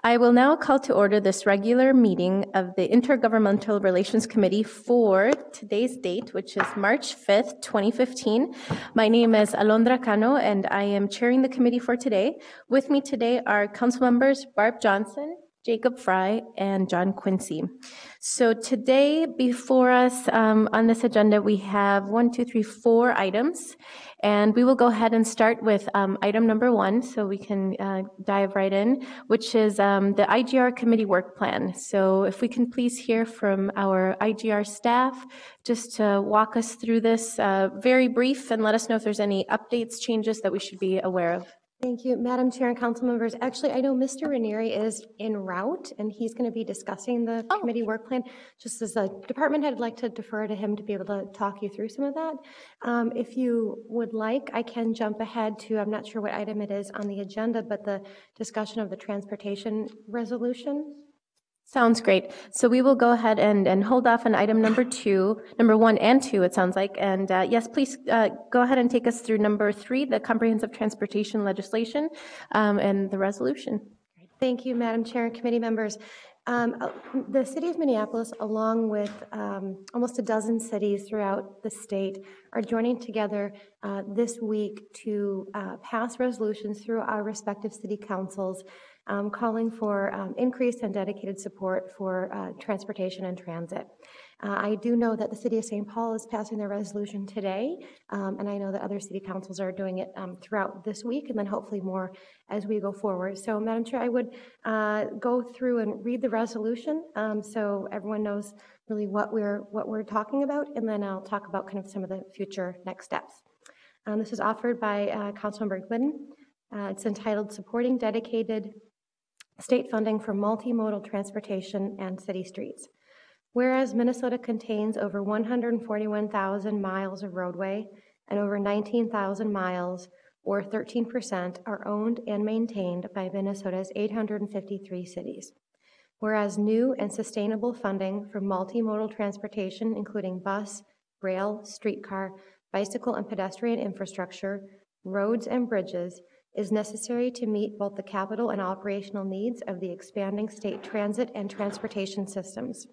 I will now call to order this regular meeting of the Intergovernmental Relations Committee for today's date, which is March 5th, 2015. My name is Alondra Cano, and I am chairing the committee for today. With me today are council members Barb Johnson, Jacob Fry, and John Quincy. So today before us on this agenda, we have 4 items. And we will go ahead and start with item number 1, so we can dive right in, which is the IGR committee work plan. So if we can please hear from our IGR staff, just to walk us through this very brief and let us know if there's any updates, changes that we should be aware of. Thank you, Madam Chair and council members. Actually, I know Mr. Ranieri is en route, and he's going to be discussing the committee work plan. Just as a department head, I'd like to defer to him to be able to talk you through some of that. If you would like, I can jump ahead to, I'm not sure what item it is on the agenda, but the discussion of the transportation resolution. Sounds great. So we will go ahead and hold off on item number 1 and 2, it sounds like. And yes, please go ahead and take us through number 3, the comprehensive transportation legislation and the resolution. Thank you, Madam Chair and committee members. The city of Minneapolis, along with almost a dozen cities throughout the state, are joining together this week to pass resolutions through our respective city councils calling for increased and dedicated support for transportation and transit. I do know that the city of St. Paul is passing their resolution today, and I know that other city councils are doing it throughout this week, and then hopefully more as we go forward. So, Madam Chair, I would go through and read the resolution so everyone knows really what we're talking about, and then I'll talk about kind of some of the future next steps. This is offered by Councilmember Glidden. It's entitled Supporting Dedicated State Funding for Multimodal Transportation and City Streets. Whereas Minnesota contains over 141,000 miles of roadway and over 19,000 miles, or 13%, are owned and maintained by Minnesota's 853 cities. Whereas new and sustainable funding for multimodal transportation, including bus, rail, streetcar, bicycle and pedestrian infrastructure, roads and bridges, is necessary to meet both the capital and operational needs of the expanding state transit and transportation systems.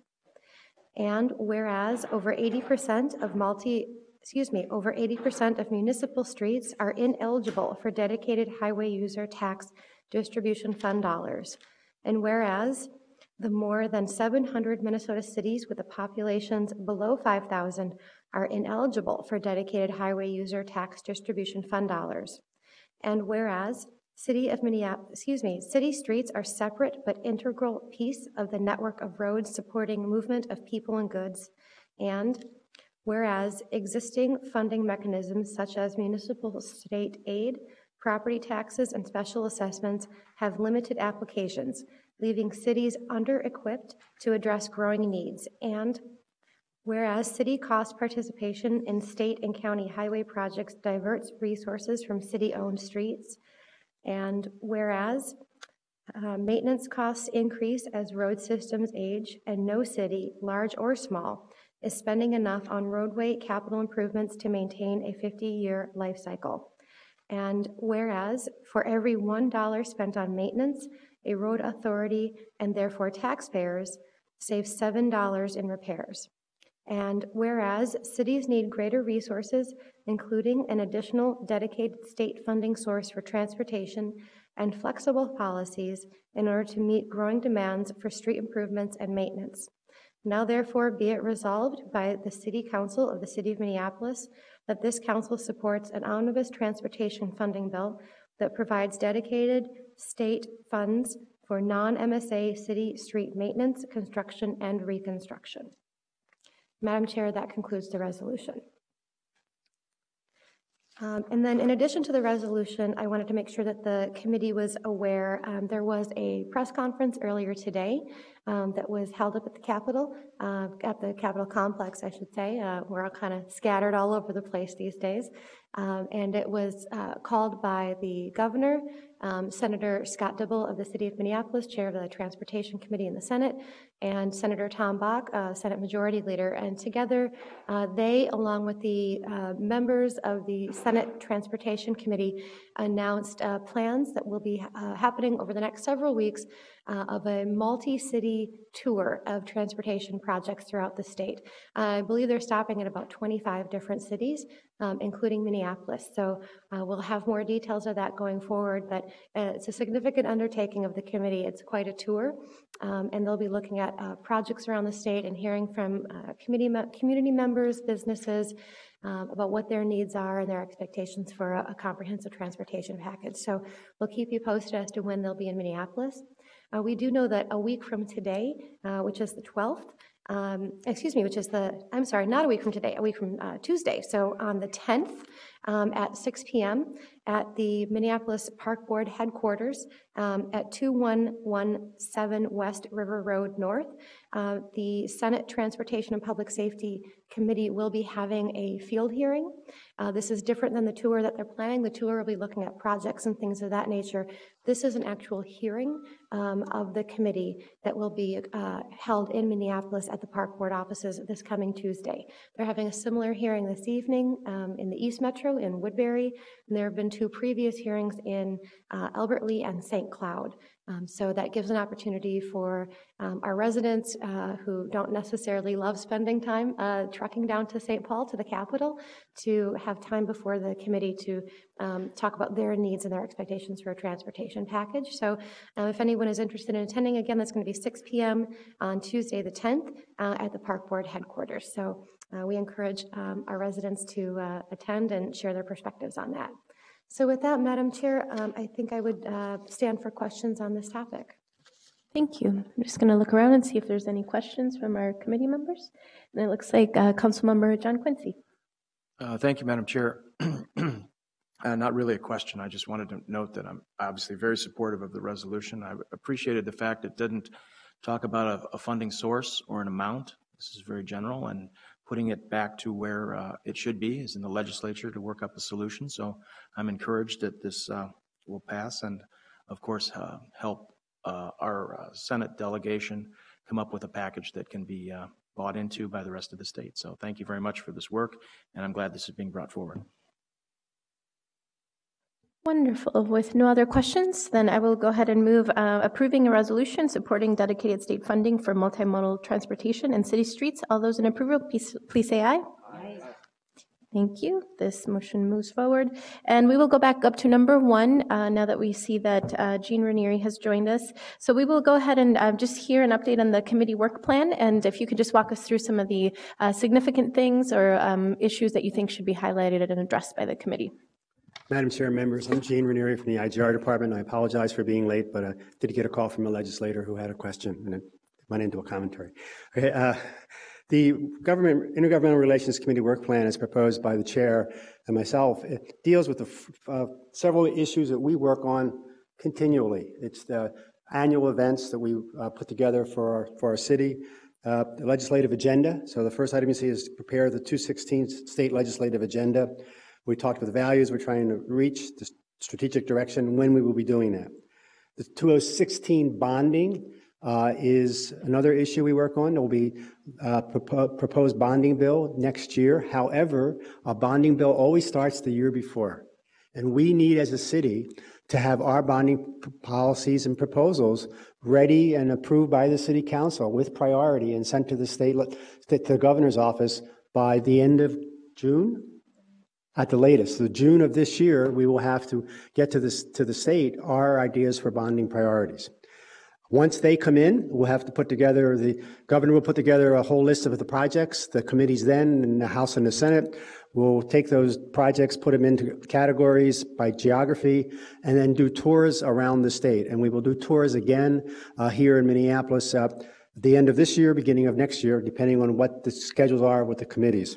And whereas over 80% of municipal streets are ineligible for dedicated highway user tax distribution fund dollars. And whereas the more than 700 Minnesota cities with the populations below 5,000 are ineligible for dedicated highway user tax distribution fund dollars. And whereas city streets are separate but integral piece of the network of roads supporting movement of people and goods. And whereas existing funding mechanisms such as municipal state aid, property taxes, and special assessments have limited applications, leaving cities under-equipped to address growing needs. And whereas city cost participation in state and county highway projects diverts resources from city-owned streets, and whereas maintenance costs increase as road systems age, and no city, large or small, is spending enough on roadway capital improvements to maintain a 50-year life cycle. And whereas for every $1 spent on maintenance, a road authority, and therefore taxpayers, save $7 in repairs. And whereas cities need greater resources, including an additional dedicated state funding source for transportation and flexible policies in order to meet growing demands for street improvements and maintenance. Now therefore be it resolved by the City Council of the City of Minneapolis that this council supports an omnibus transportation funding bill that provides dedicated state funds for non-MSA city street maintenance, construction, and reconstruction. Madam Chair, that concludes the resolution. And then in addition to the resolution, I wanted to make sure that the committee was aware there was a press conference earlier today that was held up at the Capitol complex, I should say. We're all kind of scattered all over the place these days. And it was called by the governor, Senator Scott Dibble of the City of Minneapolis, chair of the Transportation Committee in the Senate, and Senator Tom Bach, Senate Majority Leader. And together, they, along with the members of the Senate Transportation Committee, announced plans that will be happening over the next several weeks of a multi-city tour of transportation projects throughout the state. I believe they're stopping at about 25 different cities, including Minneapolis. So we'll have more details of that going forward, but it's a significant undertaking of the committee. It's quite a tour, and they'll be looking at projects around the state and hearing from community members, businesses, about what their needs are and their expectations for a comprehensive transportation package. So we'll keep you posted as to when they'll be in Minneapolis. We do know that a week from today, which is the 12th, not a week from today, a week from Tuesday. So on the 10th at 6 p.m. at the Minneapolis Park Board headquarters at 2117 West River Road North, the Senate Transportation and Public Safety Committee will be having a field hearing. This is different than the tour that they're planning. The tour will be looking at projects and things of that nature. This is an actual hearing of the committee that will be held in Minneapolis at the Park Board offices this coming Tuesday. They're having a similar hearing this evening in the East Metro in Woodbury, and there have been 2 previous hearings in Albert Lee and St. Cloud. So that gives an opportunity for our residents who don't necessarily love spending time trucking down to St. Paul, to the Capitol, to have time before the committee to talk about their needs and their expectations for a transportation package. So if anyone is interested in attending, again, that's going to be 6 p.m. on Tuesday the 10th at the Park Board headquarters. So we encourage our residents to attend and share their perspectives on that. So with that, Madam Chair, I think I would stand for questions on this topic. Thank you. I'm just going to look around and see if there's any questions from our committee members. And it looks like Councilmember John Quincy. Thank you, Madam Chair. Not really a question. I just wanted to note that I'm obviously very supportive of the resolution. I appreciated the fact it didn't talk about a funding source or an amount. This is very general, and putting it back to where it should be is in the legislature to work up a solution. So I'm encouraged that this will pass and, of course, help our Senate delegation come up with a package that can be bought into by the rest of the state. So thank you very much for this work, and I'm glad this is being brought forward. Wonderful. With no other questions, then I will go ahead and move approving a resolution supporting dedicated state funding for multimodal transportation in city streets. All those in approval, please say aye. Aye. Thank you. This motion moves forward. And we will go back up to number 1 now that we see that Jean Ranieri has joined us. So we will go ahead and just hear an update on the committee work plan. And if you could just walk us through some of the significant things or issues that you think should be highlighted and addressed by the committee. Madam Chair, members, I'm Jean Ranieri from the IGR Department. I apologize for being late, but I did get a call from a legislator who had a question, and it went into a commentary. Okay, the Intergovernmental Relations Committee work plan as proposed by the chair and myself. It deals with the several issues that we work on continually. It's the annual events that we put together for our city, the legislative agenda. So the first item you see is prepare the 2016 state legislative agenda. We talked about the values we're trying to reach, the strategic direction, when we will be doing that. The 2016 bonding is another issue we work on. There will be a proposed bonding bill next year. However, a bonding bill always starts the year before. And we need, as a city, to have our bonding policies and proposals ready and approved by the City Council with priority and sent to the to the governor's office by the end of June. At the latest, the June of this year, we will have to get to the state our ideas for bonding priorities. Once they come in, we'll have to put together, the governor will put together a whole list of the projects. The committees then, in the House and the Senate, will take those projects, put them into categories by geography, and then do tours around the state. And we will do tours again here in Minneapolis at the end of this year, beginning of next year, depending on what the schedules are with the committees.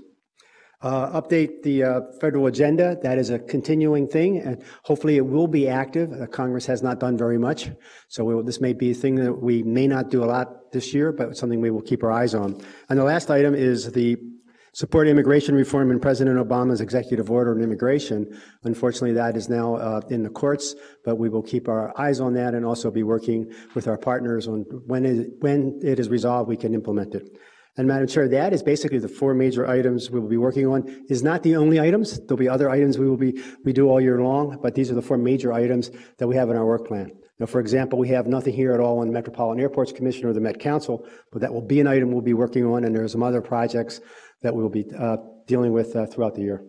Update the federal agenda. That is a continuing thing, and hopefully it will be active. Congress has not done very much, so this may be a thing that we may not do a lot this year, but something we will keep our eyes on. And the last item is the support immigration reform in President Obama's executive order on immigration. Unfortunately, that is now in the courts, but we will keep our eyes on that and also be working with our partners on when it is resolved, we can implement it. And Madam Chair, that is basically the 4 major items we will be working on. Is not the only items. There'll be other items we do all year long, but these are the 4 major items that we have in our work plan. Now, for example, we have nothing here at all on Metropolitan Airports Commission or the Met Council, but that will be an item we'll be working on, and there are some other projects that we'll be dealing with throughout the year.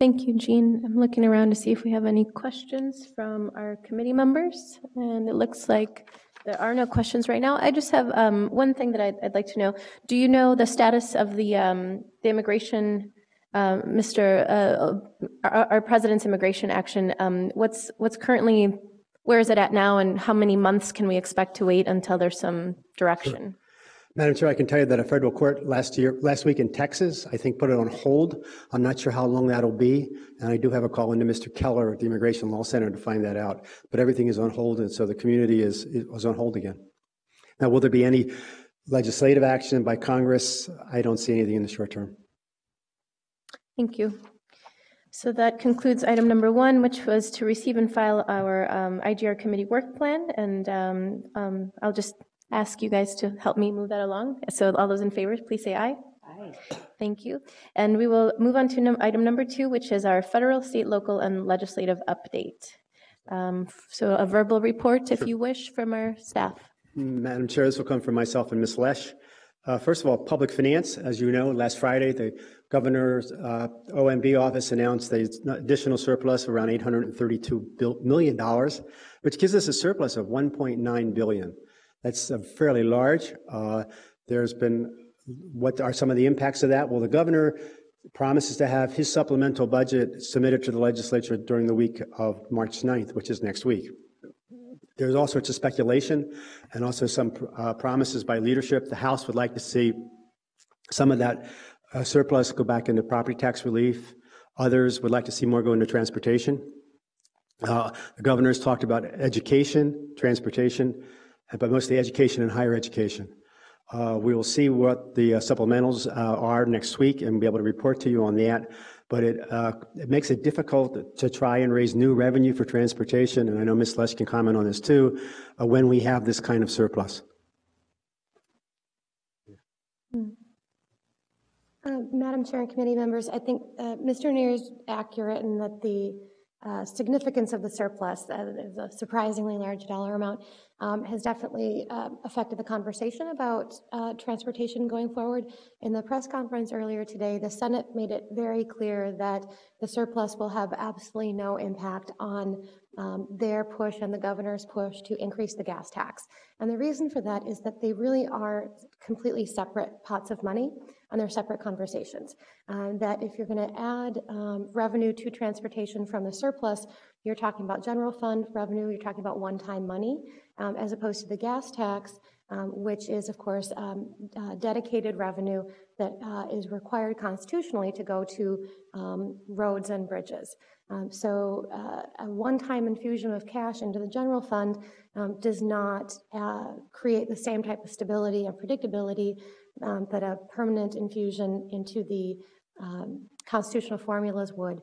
Thank you, Jean. I'm looking around to see if we have any questions from our committee members, and it looks like there are no questions right now. I just have one thing that I'd like to know. Do you know the status of the immigration, our president's immigration action? What's currently, where is it at now, and how many months can we expect to wait until there's some direction? Madam Chair, I can tell you that a federal court last week in Texas, I think, put it on hold. I'm not sure how long that'll be, and I do have a call into Mr. Keller at the Immigration Law Center to find that out. But everything is on hold, and so the community is on hold again. Now, will there be any legislative action by Congress? I don't see anything in the short term. Thank you. So that concludes item number 1, which was to receive and file our IGR committee work plan, and I'll just ask you guys to help me move that along. So all those in favor, please say aye. Aye. Thank you. And we will move on to item number 2, which is our federal, state, local, and legislative update. So a verbal report, if you wish, from our staff. Madam Chair, this will come from myself and Ms. Lesh. First of all, public finance. As you know, last Friday, the governor's OMB office announced the additional surplus around $832 million, which gives us a surplus of $1.9 billion. That's fairly large. There's been, what are some of the impacts of that? Well, the governor promises to have his supplemental budget submitted to the legislature during the week of March 9th, which is next week. There's all sorts of speculation and also some promises by leadership. The House would like to see some of that surplus go back into property tax relief. Others would like to see more go into transportation. The governor's talked about education, transportation, but mostly education and higher education. We will see what the supplementals are next week and be able to report to you on that. But it makes it difficult to try and raise new revenue for transportation, and I know Ms. Lesh can comment on this too, when we have this kind of surplus. Madam Chair and committee members, I think Mr. Neer is accurate in that the significance of the surplus, the surprisingly large dollar amount, has definitely affected the conversation about transportation going forward. In the press conference earlier today, the Senate made it very clear that the surplus will have absolutely no impact on their push and the governor's push to increase the gas tax. And the reason for that is that they really are completely separate pots of money, and they're separate conversations. That if you're going to add revenue to transportation from the surplus, you're talking about general fund revenue, you're talking about one-time money, as opposed to the gas tax, which is, of course, dedicated revenue that is required constitutionally to go to roads and bridges. So a one-time infusion of cash into the general fund does not create the same type of stability and predictability that a permanent infusion into the constitutional formulas would,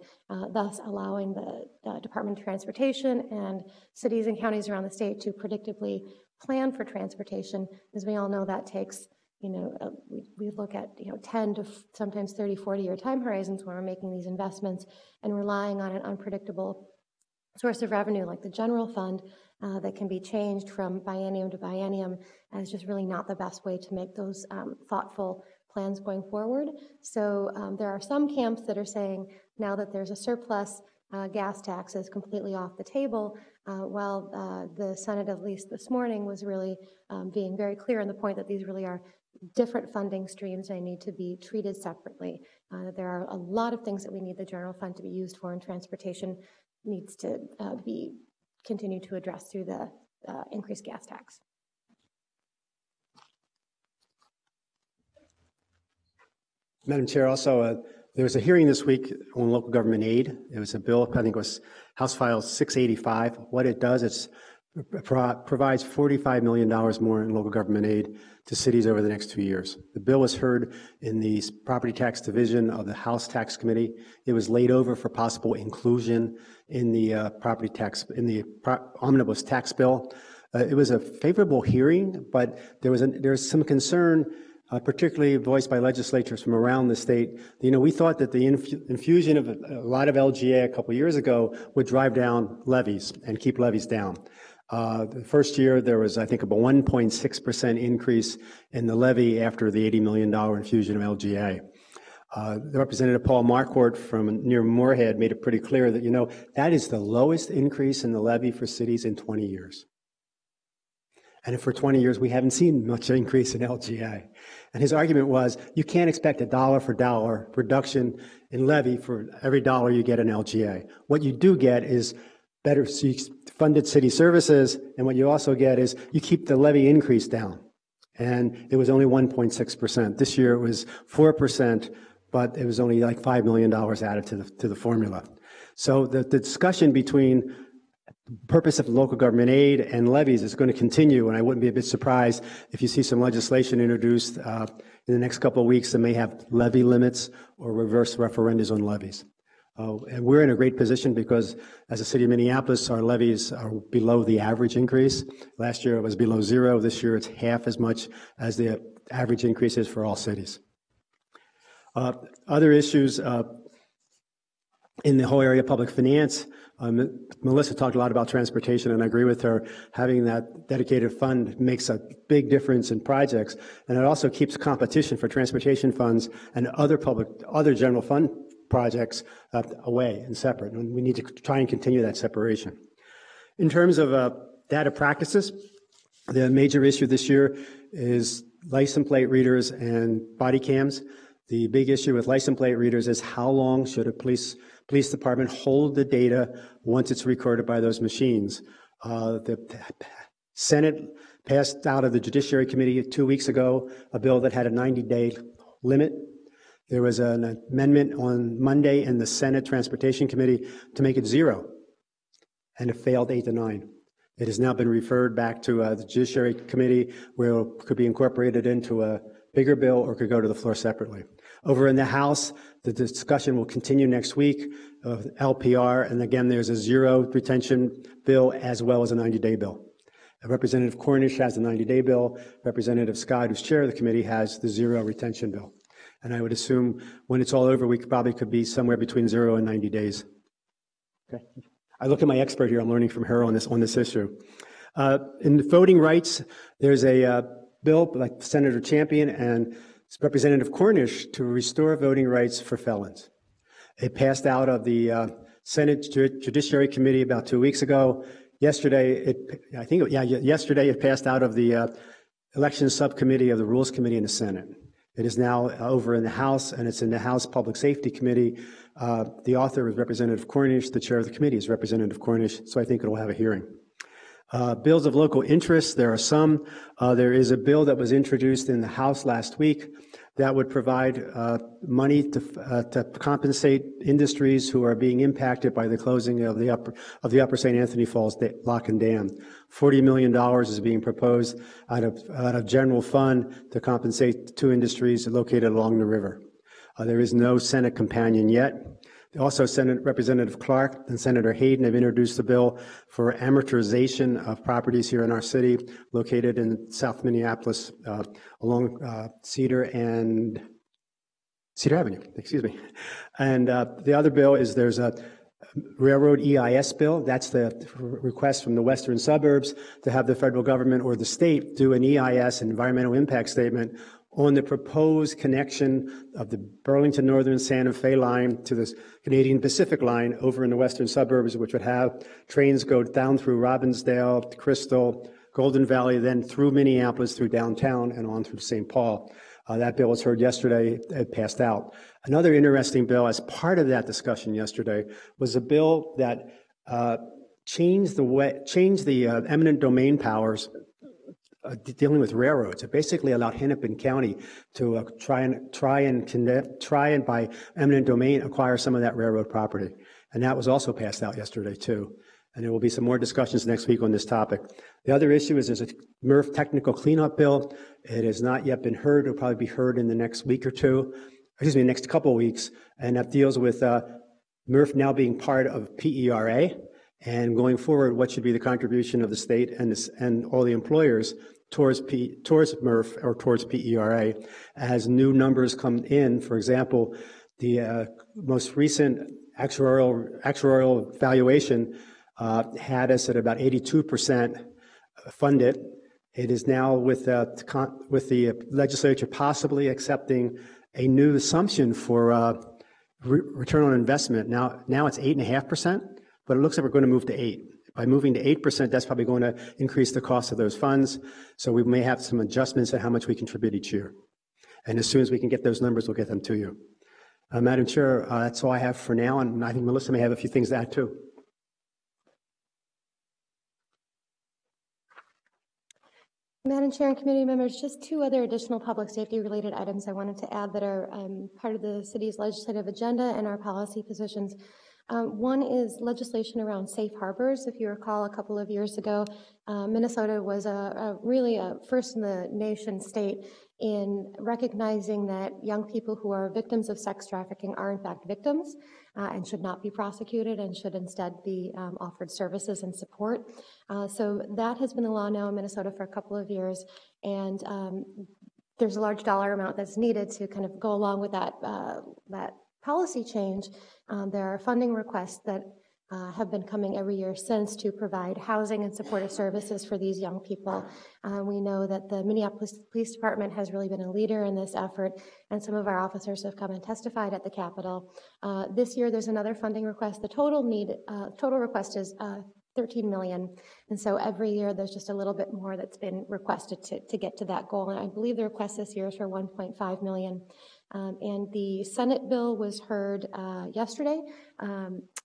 thus allowing the Department of Transportation and cities and counties around the state to predictably plan for transportation. As we all know, that takes, we look at 10 to sometimes 30, 40-year time horizons when we're making these investments and relying on an unpredictable source of revenue like the general fund that can be changed from biennium to biennium is just really not the best way to make those thoughtful plans going forward. So there are some camps that are saying now that there's a surplus, gas tax is completely off the table, while the Senate, at least this morning, was really being very clear on the point that these really are different funding streams. They need to be treated separately. There are a lot of things that we need the general fund to be used for, and transportation needs to be continued to address through the increased gas tax. Madam Chair, also, there was a hearing this week on local government aid. It was a bill, I think it was House File 685. What it does is provides $45 million more in local government aid to cities over the next 2 years. The bill was heard in the Property Tax Division of the House Tax Committee. It was laid over for possible inclusion in the property tax, in the omnibus tax bill. It was a favorable hearing, but there was some concern particularly voiced by legislatures from around the state. We thought that the infusion of a lot of LGA a couple years ago would drive down levies and keep levies down. The first year, there was, I think, about 1.6% increase in the levy after the $80 million infusion of LGA. Representative Paul Marquardt from near Moorhead made it pretty clear that, that is the lowest increase in the levy for cities in 20 years. And for 20 years, we haven't seen much increase in LGA. And his argument was, you can't expect a dollar for dollar reduction in levy for every dollar you get in LGA. What you do get is better funded city services, and what you also get is you keep the levy increase down. And it was only 1.6%. This year it was 4%, but it was only like $5 million added to the formula. So the discussion between purpose of local government aid and levies is going to continue, and I wouldn't be a bit surprised if you see some legislation introduced in the next couple of weeks that may have levy limits or reverse referendums on levies. And we're in a great position because as a city of Minneapolis, our levies are below the average increase. Last year it was below zero. This year it's half as much as the average increase is for all cities. Other issues in the whole area of public finance, Melissa talked a lot about transportation, and I agree with her. Having that dedicated fund makes a big difference in projects, and it also keeps competition for transportation funds and other general fund projects away and separate. And we need to try and continue that separation. In terms of data practices, the major issue this year is license plate readers and body cams. The big issue with license plate readers is how long should a police department hold the data once it's recorded by those machines. The Senate passed out of the Judiciary Committee 2 weeks ago a bill that had a 90-day limit. There was an amendment on Monday in the Senate Transportation Committee to make it 0, and it failed 8-9. It has now been referred back to the Judiciary Committee, where it could be incorporated into a bigger bill or could go to the floor separately. Over in the House, the discussion will continue next week of LPR, and again, there's a 0 retention bill as well as a 90-day bill. Representative Cornish has the 90-day bill. Representative Scott, who's chair of the committee, has the 0 retention bill. And I would assume when it's all over, we probably could be somewhere between 0 and 90 days. Okay. I look at my expert here. I'm learning from her on this issue. In voting rights, there's a bill by Senator Champion and Representative Cornish to restore voting rights for felons. It passed out of the Senate Judiciary Committee about 2 weeks ago. Yesterday, it passed out of the Elections Subcommittee of the Rules Committee in the Senate. It is now over in the House, and it's in the House Public Safety Committee. The author is Representative Cornish. The chair of the committee is Representative Cornish, so I think it will have a hearing. Bills of local interest, there are some. There is a bill that was introduced in the House last week that would provide money to compensate industries who are being impacted by the closing of the Upper St. Anthony Falls Lock and Dam. $40 million is being proposed out of general fund to compensate 2 industries located along the river. There is no Senate companion yet. Also, Senate Representative Clark and Senator Hayden have introduced a bill for amortization of properties here in our city, located in South Minneapolis, along Cedar Avenue, excuse me. And the other bill is there's a railroad EIS bill. That's the request from the western suburbs to have the federal government or the state do an EIS, an environmental impact statement, on the proposed connection of the Burlington Northern Santa Fe line to the Canadian Pacific line over in the western suburbs, which would have trains go down through Robbinsdale, Crystal, Golden Valley, then through Minneapolis, through downtown, and on through St. Paul. That bill was heard yesterday. It passed out. Another interesting bill as part of that discussion yesterday was a bill that changed the eminent domain powers dealing with railroads. It basically allowed Hennepin County to try and by eminent domain acquire some of that railroad property. And that was also passed out yesterday too. And there will be some more discussions next week on this topic. The other issue is there's a MRF technical cleanup bill. It has not yet been heard. It'll probably be heard in the next week or two, next couple of weeks. And that deals with MRF now being part of PERA. And going forward, what should be the contribution of the state and all the employers towards MRF or towards PERA as new numbers come in. For example, the most recent actuarial valuation had us at about 82% funded. It is now with the legislature possibly accepting a new assumption for return on investment. Now it's 8.5%, but it looks like we're going to move to 8%. By moving to 8%, that's probably going to increase the cost of those funds. So we may have some adjustments in how much we contribute each year. And as soon as we can get those numbers, we'll get them to you. Madam Chair, that's all I have for now, and I think Melissa may have a few things to add too. Madam Chair and committee members, just two other additional public safety related items I wanted to add that are part of the city's legislative agenda and our policy positions. One is legislation around safe harbors. If you recall, a couple of years ago, Minnesota was really a first in the nation state in recognizing that young people who are victims of sex trafficking are in fact victims and should not be prosecuted and should instead be offered services and support. So that has been the law now in Minnesota for a couple of years, and there's a large dollar amount that's needed to kind of go along with that policy change. There are funding requests that have been coming every year since to provide housing and supportive services for these young people. We know that the Minneapolis Police Department has really been a leader in this effort, and some of our officers have come and testified at the Capitol. This year, there's another funding request. The total request is $13 million, and so every year there's just a little bit more that's been requested to get to that goal. And I believe the request this year is for $1.5 million. And the Senate bill was heard yesterday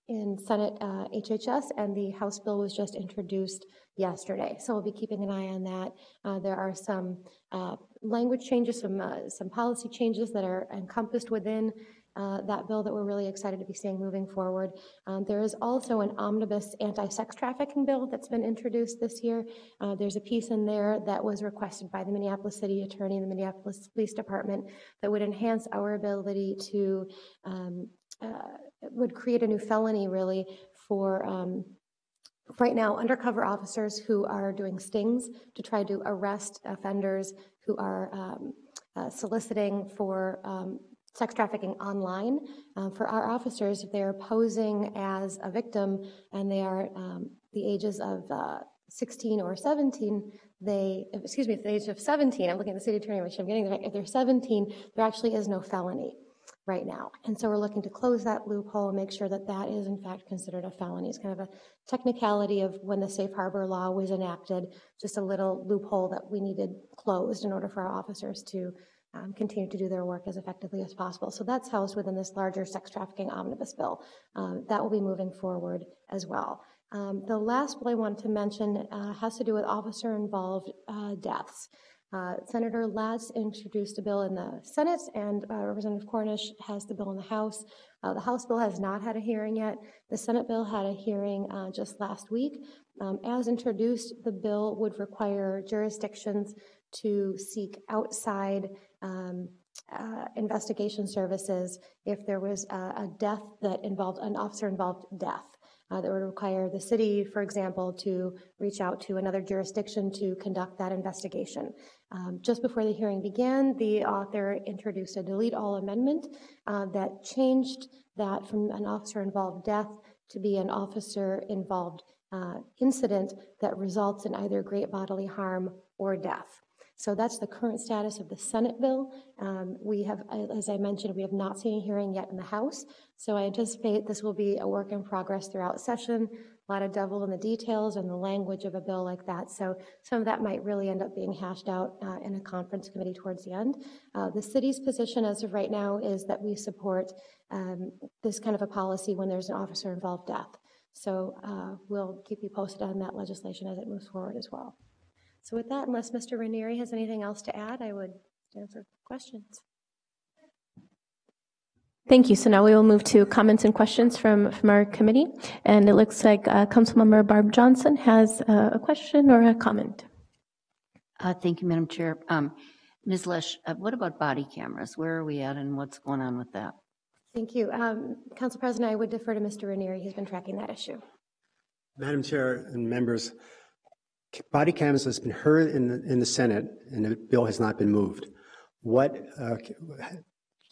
in Senate HHS, and the House bill was just introduced yesterday. So we'll be keeping an eye on that. There are some language changes, some policy changes that are encompassed within that bill that we're really excited to be seeing moving forward. There is also an omnibus anti-sex trafficking bill that's been introduced this year. There's a piece in there that was requested by the Minneapolis City Attorney and the Minneapolis Police Department that would enhance our ability to, would create a new felony really for right now undercover officers who are doing stings to try to arrest offenders who are soliciting for sex trafficking online. For our officers, if they're posing as a victim and they are the ages of 16 or 17, if the age of 17, I'm looking at the city attorney, which I'm getting there, if they're 17, there actually is no felony right now. And so we're looking to close that loophole and make sure that that is in fact considered a felony. It's kind of a technicality of when the safe harbor law was enacted, just a little loophole that we needed closed in order for our officers to continue to do their work as effectively as possible. So that's housed within this larger sex trafficking omnibus bill. That will be moving forward as well. The last bill I wanted to mention has to do with officer-involved deaths. Senator Latz introduced a bill in the Senate, and Representative Cornish has the bill in the House. The House bill has not had a hearing yet. The Senate bill had a hearing just last week. As introduced, the bill would require jurisdictions to seek outside investigation services if there was a death that involved an officer-involved death. That would require the city, for example, to reach out to another jurisdiction to conduct that investigation. Just before the hearing began, the author introduced a delete all amendment that changed that from an officer-involved death to be an officer-involved incident that results in either great bodily harm or death. So that's the current status of the Senate bill. We have, as I mentioned, we have not seen a hearing yet in the House. So I anticipate this will be a work in progress throughout session, a lot of devil in the details and the language of a bill like that. So some of that might really end up being hashed out in a conference committee towards the end. The city's position as of right now is that we support this kind of a policy when there's an officer-involved death. So we'll keep you posted on that legislation as it moves forward as well. So with that, unless Mr. Ranieri has anything else to add, I would answer questions. Thank you. So now we will move to comments and questions from our committee. And it looks like Councilmember Barb Johnson has a question or a comment. Thank you, Madam Chair. Ms. Lesh, what about body cameras? Where are we at and what's going on with that? Thank you. Council President, I would defer to Mr. Ranieri. He's been tracking that issue. Madam Chair and members, body cams has been heard in the Senate, and the bill has not been moved.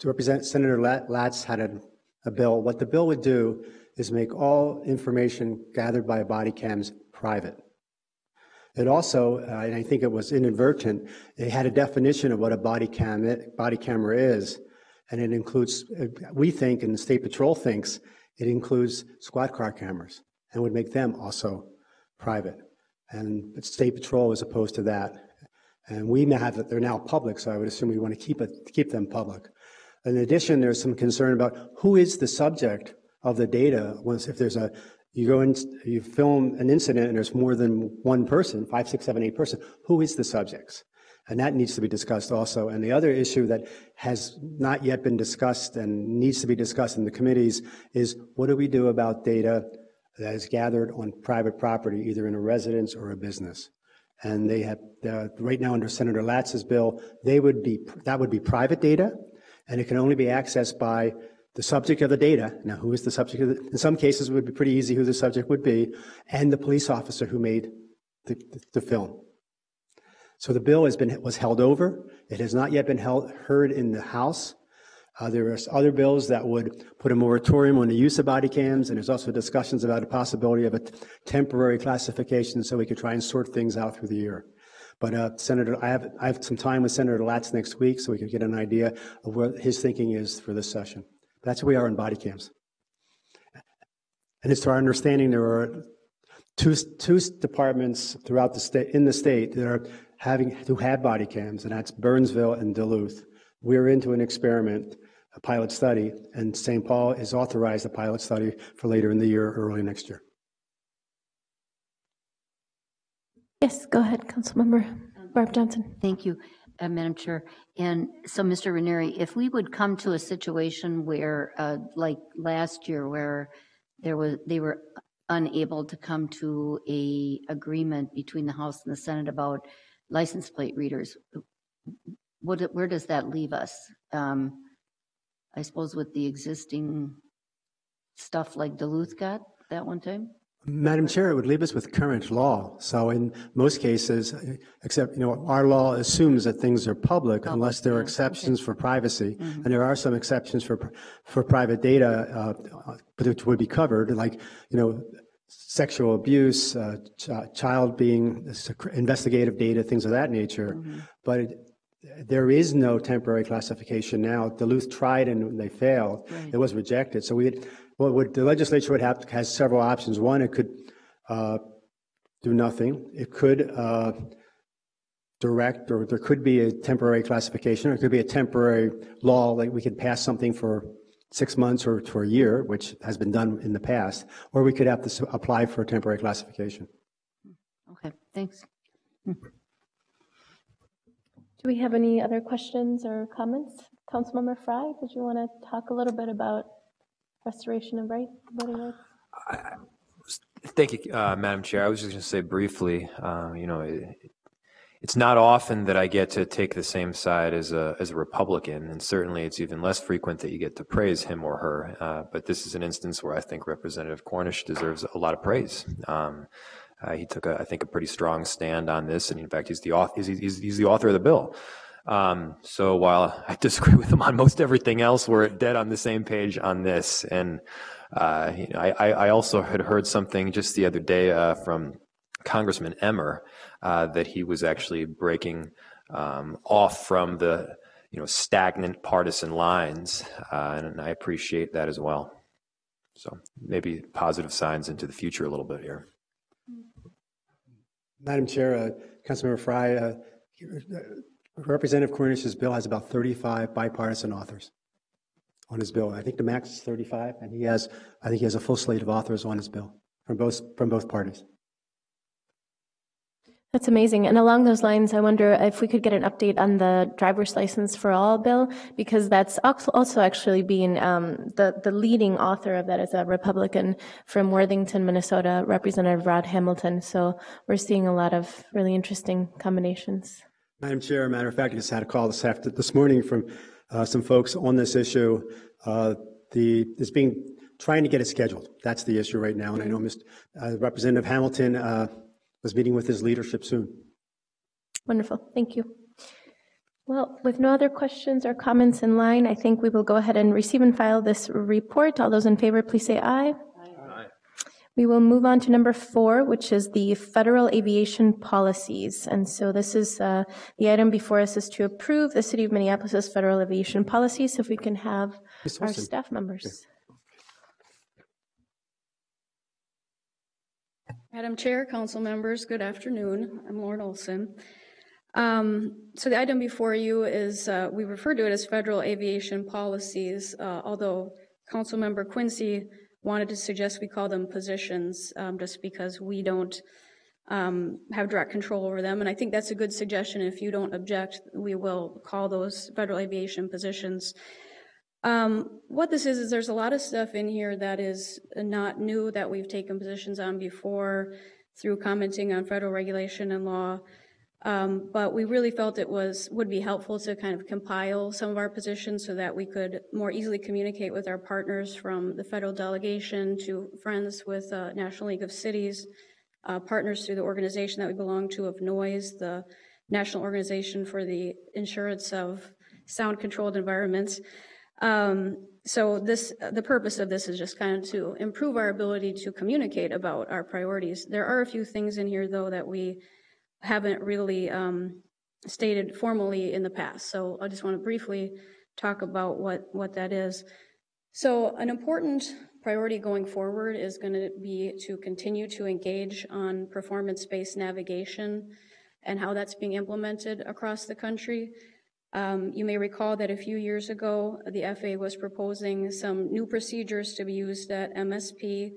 Senator Latz had a bill. What the bill would do is make all information gathered by body cams private. It also, and I think it was inadvertent, it had a definition of what a body camera is, and it includes, we think, and the State Patrol thinks, it includes squad car cameras, and would make them also private. And State Patrol is opposed to that. And we have that they're now public, so I would assume we want to keep them public. In addition, there's some concern about who is the subject of the data. If there's you go in, you film an incident and there's more than one person, 5, 6, 7, 8 person, who is the subjects? And that needs to be discussed also. And the other issue that has not yet been discussed and needs to be discussed in the committees is what do we do about data that is gathered on private property, either in a residence or a business? And they have, right now under Senator Latz's bill, that would be private data, and it can only be accessed by the subject of the data. Now, who is the subject of it? In some cases, it would be pretty easy who the subject would be, and the police officer who made the film. So the bill was held over. It has not yet been heard in the House. There are other bills that would put a moratorium on the use of body cams, and there's also discussions about the possibility of a temporary classification so we could try and sort things out through the year. But Senator, I have some time with Senator Latz next week so we can get an idea of what his thinking is for this session. That's where we are on body cams. And it's to our understanding there are two departments throughout the state, in the state, that are who have body cams, and that's Burnsville and Duluth. We're into an experiment, a pilot study, and St. Paul has authorized a pilot study for later in the year or early next year. Yes, go ahead, Councilmember Barb Johnson. Thank you, Madam Chair. And so, Mr. Ranieri, if we would come to a situation where, like last year, where they were unable to come to a agreement between the House and the Senate about license plate readers, where does that leave us? I suppose with the existing stuff like Duluth got that one time? Madam Chair, it would leave us with current law. So in most cases, except, our law assumes that things are public unless there are exceptions for privacy. And there are some exceptions for private data, which would be covered, like, sexual abuse, child being investigative data, things of that nature. But there is no temporary classification now. Duluth tried and they failed. Right. It was rejected. So what the legislature would have has several options. One, it could do nothing. It could direct, or there could be a temporary classification, or it could be a temporary law, like we could pass something for 6 months or for a year, which has been done in the past, or we could have to apply for a temporary classification. Okay, thanks. Do we have any other questions or comments? Councilmember Frye, did you want to talk a little bit about restoration of voting rights? Thank you, Madam Chair. I was just going to say briefly, it's not often that I get to take the same side as a Republican, and certainly it's even less frequent that you get to praise him or her. But this is an instance where I think Representative Cornish deserves a lot of praise. He took, I think, a pretty strong stand on this, and in fact, he's the author of the bill. So while I disagree with him on most everything else, we're dead on the same page on this. And I also had heard something just the other day from Congressman Emmer that he was actually breaking off from the stagnant partisan lines, and I appreciate that as well. So maybe positive signs into the future a little bit here. Madam Chair, Councilmember Frye, Representative Cornish's bill has about 35 bipartisan authors on his bill. I think the max is 35, and I think he has a full slate of authors on his bill from both parties. That's amazing. And along those lines, I wonder if we could get an update on the driver's license for all bill, because that's also actually being, the leading author of that is a Republican from Worthington, Minnesota, Representative Rod Hamilton. So we're seeing a lot of really interesting combinations. Madam Chair, matter of fact, I just had a call this morning from some folks on this issue. Trying to get it scheduled. That's the issue right now. And I know Representative Hamilton was meeting with his leadership soon. Wonderful. Thank you. Well, with no other questions or comments in line, I think we will go ahead and receive and file this report. All those in favor, please say aye. Aye. We will move on to number 4, which is the federal aviation policies. And so this is the item before us is to approve the City of Minneapolis' federal aviation policies. So if we can have Ms. our Olson. staff members. Madam Chair, council members, good afternoon. I'm Lauren Olson. So the item before you is, we refer to it as federal aviation policies, although Councilmember Quincy wanted to suggest we call them positions, just because we don't have direct control over them. And I think that's a good suggestion. If you don't object, we will call those federal aviation positions. What this is there's a lot of stuff in here that is not new that we've taken positions on before through commenting on federal regulation and law. But we really felt it would be helpful to kind of compile some of our positions so that we could more easily communicate with our partners from the federal delegation to friends with National League of Cities, partners through the organization that we belong to of NOISE, the National Organization for the Insurance of Sound-Controlled Environments. So the purpose of this is just kind of to improve our ability to communicate about our priorities. There are a few things in here, though, that we haven't really stated formally in the past. So I just want to briefly talk about what that is. So an important priority going forward is going to be to continue to engage on performance-based navigation and how that's being implemented across the country. You may recall that a few years ago, the FAA was proposing some new procedures to be used at MSP.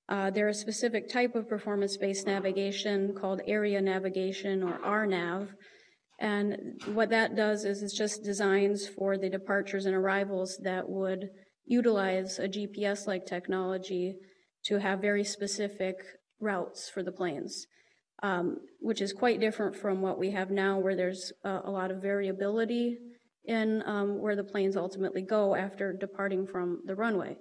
They're a specific type of performance-based navigation called area navigation, or RNAV. And what that does is it's just designs for the departures and arrivals that would utilize a GPS-like technology to have very specific routes for the planes. Which is quite different from what we have now, where there's a lot of variability in where the planes ultimately go after departing from the runway.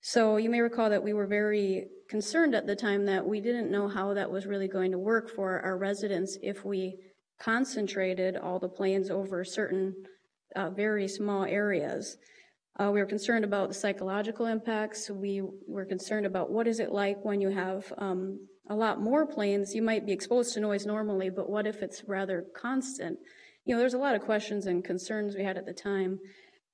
So you may recall that we were very concerned at the time that we didn't know how that was really going to work for our residents if we concentrated all the planes over certain very small areas. We were concerned about the psychological impacts. We were concerned about what is it like when you have a lot more planes. You might be exposed to noise normally, but what if it's rather constant? You know, there's a lot of questions and concerns we had at the time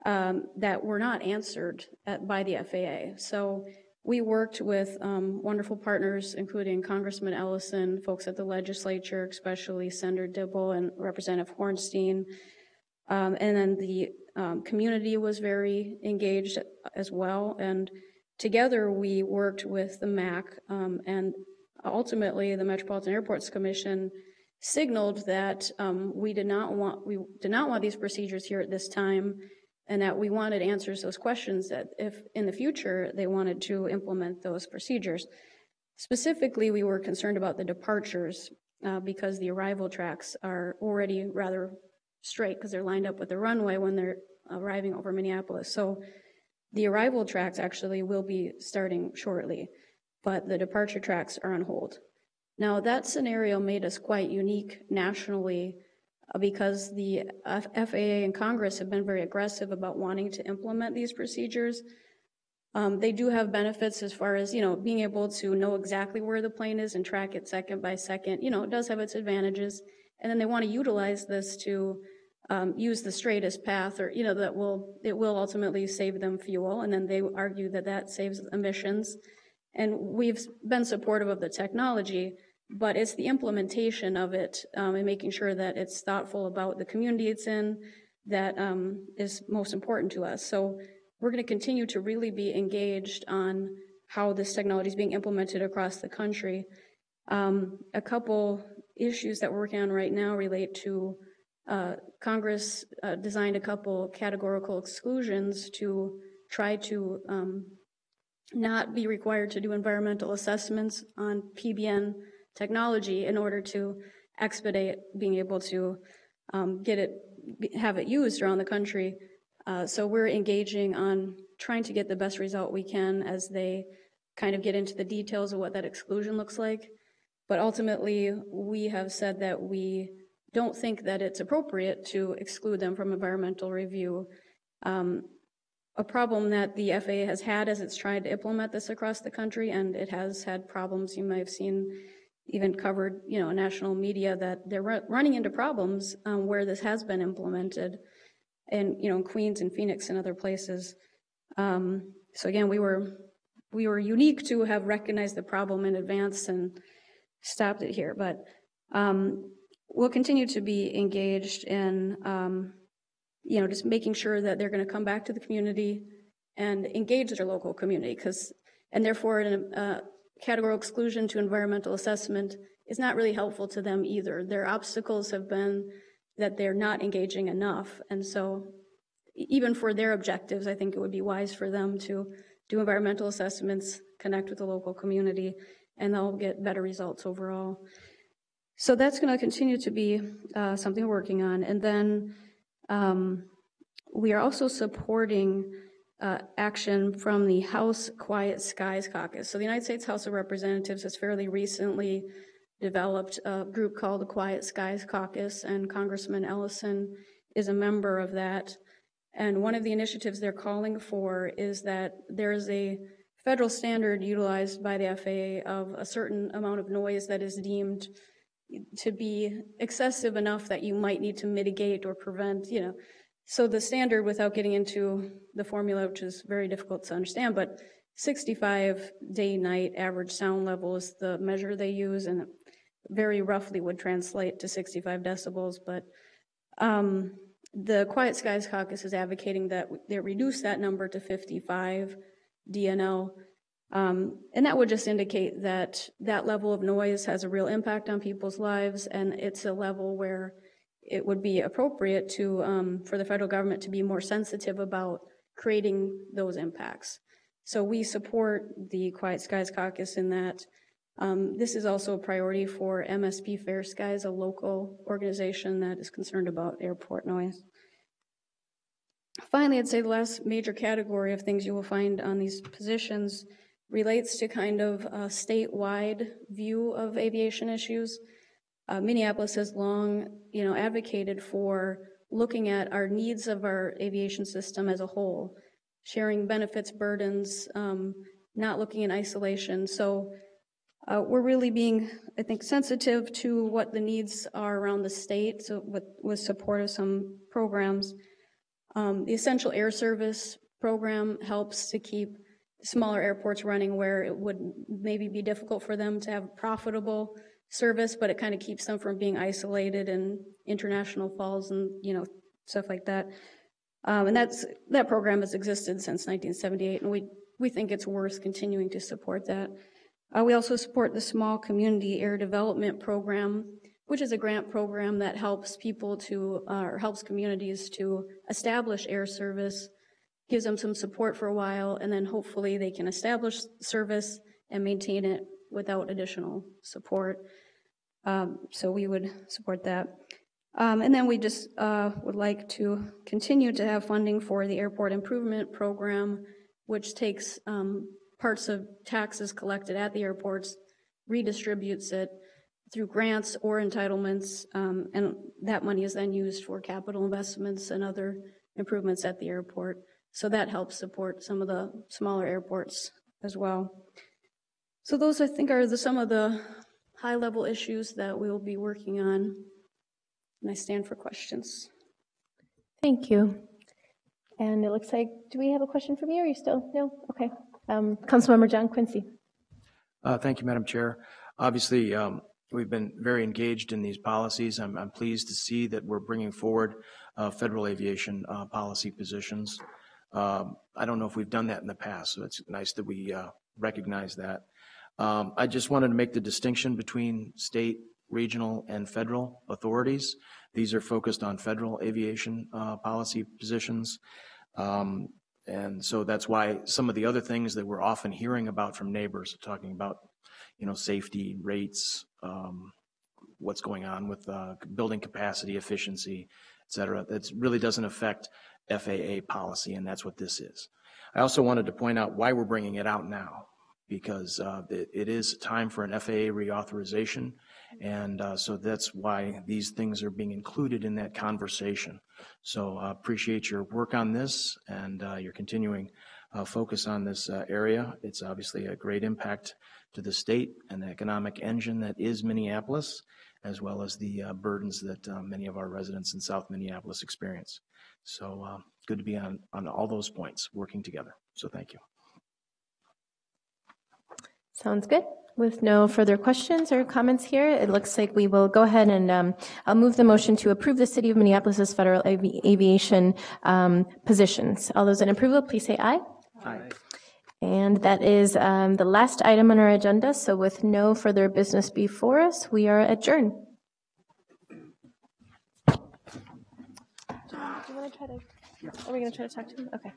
that were not answered by the FAA. So we worked with wonderful partners, including Congressman Ellison, folks at the legislature, especially Senator Dibble and Representative Hornstein. And then the community was very engaged as well. And together we worked with the MAC, and ultimately the Metropolitan Airports Commission signaled that we did not want these procedures here at this time, and that we wanted answers to those questions, that if in the future they wanted to implement those procedures. Specifically, we were concerned about the departures because the arrival tracks are already rather straight because they're lined up with the runway when they're arriving over Minneapolis. So the arrival tracks actually will be starting shortly, but the departure tracks are on hold. Now that scenario made us quite unique nationally because the FAA and Congress have been very aggressive about wanting to implement these procedures. They do have benefits as far as, being able to know exactly where the plane is and track it second by second. It does have its advantages. And then they want to utilize this to use the straightest path, or, it will ultimately save them fuel. And then they argue that that saves emissions. And we've been supportive of the technology, but it's the implementation of it and making sure that it's thoughtful about the community it's in that is most important to us. So we're going to continue to really be engaged on how this technology is being implemented across the country. A couple issues that we're working on right now relate to Congress designed a couple categorical exclusions to try to not be required to do environmental assessments on PBN technology in order to expedite being able to have it used around the country. So we're engaging on trying to get the best result we can as they kind of get into the details of what that exclusion looks like. But ultimately, we have said that we don't think that it's appropriate to exclude them from environmental review. A problem that the FAA has had as it's tried to implement this across the country, and it has had problems. You might have seen even covered, in national media that they're running into problems where this has been implemented, and in Queens and Phoenix and other places. So again, we were unique to have recognized the problem in advance and stopped it here, but we'll continue to be engaged in just making sure that they're going to come back to the community and engage their local community, and therefore a categorical exclusion to environmental assessment is not really helpful to them either. Their obstacles have been that they're not engaging enough, and so even for their objectives, I think it would be wise for them to do environmental assessments, connect with the local community, and they'll get better results overall. So that's going to continue to be something we're working on. And then we are also supporting action from the House Quiet Skies Caucus. So the United States House of Representatives has fairly recently developed a group called the Quiet Skies Caucus, and Congressman Ellison is a member of that. And one of the initiatives they're calling for is that there is a federal standard utilized by the FAA of a certain amount of noise that is deemed to be excessive enough that you might need to mitigate or prevent, So the standard, without getting into the formula, which is very difficult to understand, but 65 day-night average sound level is the measure they use, and it very roughly would translate to 65 decibels. But the Quiet Skies Caucus is advocating that they reduce that number to 55 DNL. And that would just indicate that that level of noise has a real impact on people's lives, and it's a level where it would be appropriate to for the federal government to be more sensitive about creating those impacts. So we support the Quiet Skies Caucus in that. This is also a priority for MSP Fair Skies, a local organization that is concerned about airport noise. Finally, I'd say the last major category of things you will find on these positions relates to kind of a statewide view of aviation issues. Minneapolis has long, advocated for looking at our needs of our aviation system as a whole, sharing benefits, burdens, not looking in isolation. So we're really being, I think, sensitive to what the needs are around the state, so with support of some programs. The Essential Air Service program helps to keep smaller airports running where it would maybe be difficult for them to have profitable service, but it kind of keeps them from being isolated in international falls and stuff like that. And that program has existed since 1978, and we think it's worth continuing to support that. We also support the Small Community Air Development Program, which is a grant program that helps people or helps communities to establish air service, gives them some support for a while, and then hopefully they can establish service and maintain it without additional support. So we would support that. And then we just would like to continue to have funding for the Airport Improvement Program, which takes parts of taxes collected at the airports, redistributes it through grants or entitlements, and that money is then used for capital investments and other improvements at the airport. So that helps support some of the smaller airports as well. So those, I think, are some of the high-level issues that we will be working on. And I stand for questions. Thank you. And it looks like, do we have a question from you? Are you still? No? Okay. Councilmember John Quincy. Thank you, Madam Chair. Obviously, we've been very engaged in these policies. I'm pleased to see that we're bringing forward federal aviation policy positions. I don't know if we've done that in the past, so it's nice that we recognize that. I just wanted to make the distinction between state, regional, and federal authorities. These are focused on federal aviation policy positions. And so that's why some of the other things that we're often hearing about from neighbors, talking about, safety rates, what's going on with building capacity, efficiency, et cetera, that really doesn't affect FAA policy, and that's what this is. I also wanted to point out why we're bringing it out now, because it is time for an FAA reauthorization. And so that's why these things are being included in that conversation. So appreciate your work on this and your continuing focus on this area. It's obviously a great impact to the state and the economic engine that is Minneapolis, as well as the burdens that many of our residents in South Minneapolis experience. So good to be on all those points, working together. So thank you. Sounds good. With no further questions or comments here, it looks like we will go ahead and I'll move the motion to approve the City of Minneapolis's federal aviation positions. All those in approval, please say aye. Aye. And that is the last item on our agenda. So with no further business before us, we are adjourned. Do you want to try to? Are we going to try to talk to him? Okay.